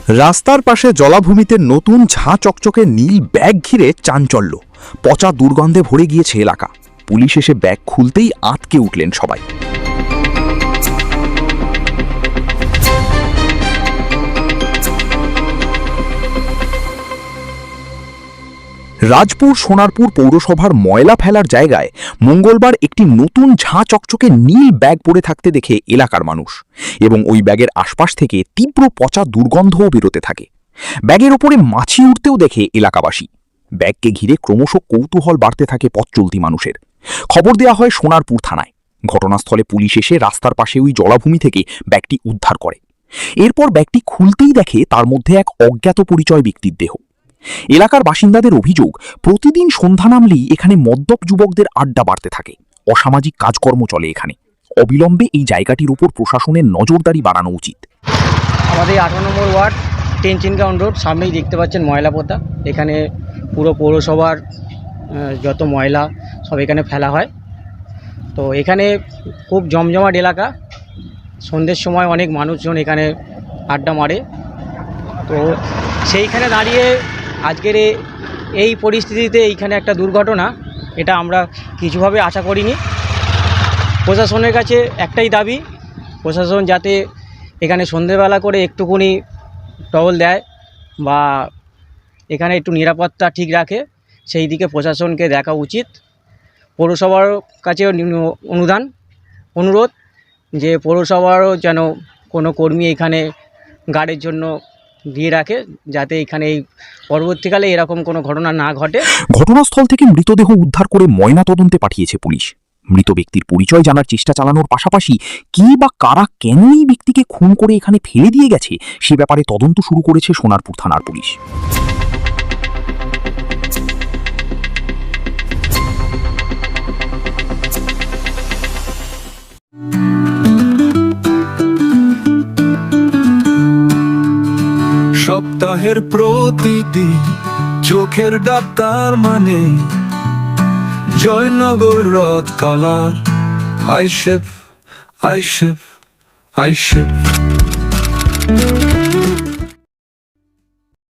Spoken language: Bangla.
রাস্তার পাশে জলাভূমিতে নতুন ঝাঁ চকচকে নীল ব্যাগ ঘিরে চাঞ্চল্য। পচা দুর্গন্ধে ভরে গিয়েছে এলাকা। পুলিশ এসে ব্যাগ খুলতেই আঁতকে উঠলেন সবাই। রাজপুর সোনারপুর পৌরসভার ময়লা ফেলার জায়গায় মঙ্গলবার একটি নতুন ঝাঁ চকচকে নীল ব্যাগ পড়ে থাকতে দেখে এলাকার মানুষ এবং ওই ব্যাগের আশপাশ থেকে তীব্র পচা দুর্গন্ধও বেরোতে থাকে। ব্যাগের ওপরে মাছি উঠতেও দেখে এলাকাবাসী। ব্যাগকে ঘিরে ক্রমশ কৌতূহল বাড়তে থাকে পথ চলতি মানুষের। খবর দেওয়া হয় সোনারপুর থানায়। ঘটনাস্থলে পুলিশ এসে রাস্তার পাশে ওই জলাভূমি থেকে ব্যাগটি উদ্ধার করে। এরপর ব্যাগটি খুলতেই দেখে তার মধ্যে এক অজ্ঞাত পরিচয় ব্যক্তির দেহ। এলাকার বাসিন্দাদের অভিযোগ, প্রতিদিন সন্ধ্যা নামলেই এখানে মদ্যপ যুবকদের আড্ডা বাড়তে থাকে। অসামাজিক কাজকর্ম চলে এখানে। অবিলম্বে এই জায়গাটির উপর প্রশাসনের নজরদারি বাড়ানো উচিত। আমাদের 18 নম্বর ওয়ার্ড টেনচিনগাঁও রোড সামনেই দেখতে পাচ্ছেন ময়লা পোতা। এখানে পুরো পৌরসভার যত ময়লা সব এখানে ফেলা হয়। তো এখানে খুব জমজমাট এলাকা। সন্ধ্যের সময় অনেক মানুষজন এখানে আড্ডা মারে। তো সেইখানে দাঁড়িয়ে আজকের এই পরিস্থিতিতে এইখানে একটা দুর্ঘটনা, এটা আমরা কিছুভাবে আশা করিনি। প্রশাসনের কাছে একটাই দাবি, প্রশাসন যাতে এখানে সন্ধ্যেবেলা করে একটুকুনি টহল দেয় বা এখানে একটু নিরাপত্তা ঠিক রাখে, সেই দিকে প্রশাসনকে দেখা উচিত। পৌরসভার কাছেও অনুরোধ যে পৌরসভারও যেন কোনো কর্মী এখানে গার্ডের জন্য দিয়ে রাখে, যাতে এখানে এই পরবর্তীকালে এরকম কোনো ঘটনা না ঘটে। ঘটনাস্থল থেকে মৃতদেহ উদ্ধার করে ময়না তদন্তে পাঠিয়েছে পুলিশ। মৃত ব্যক্তির পরিচয় জানার চেষ্টা চালানোর পাশাপাশি কে বা কারা কেন এই ব্যক্তিকে খুন করে এখানে ফেলে দিয়ে গেছে সে ব্যাপারে তদন্ত শুরু করেছে সোনারপুর থানার পুলিশ। সপ্তাহের প্রতিদিন চোখের ডাক্তার মানে জয়নগর রথ কালার আইশেফ।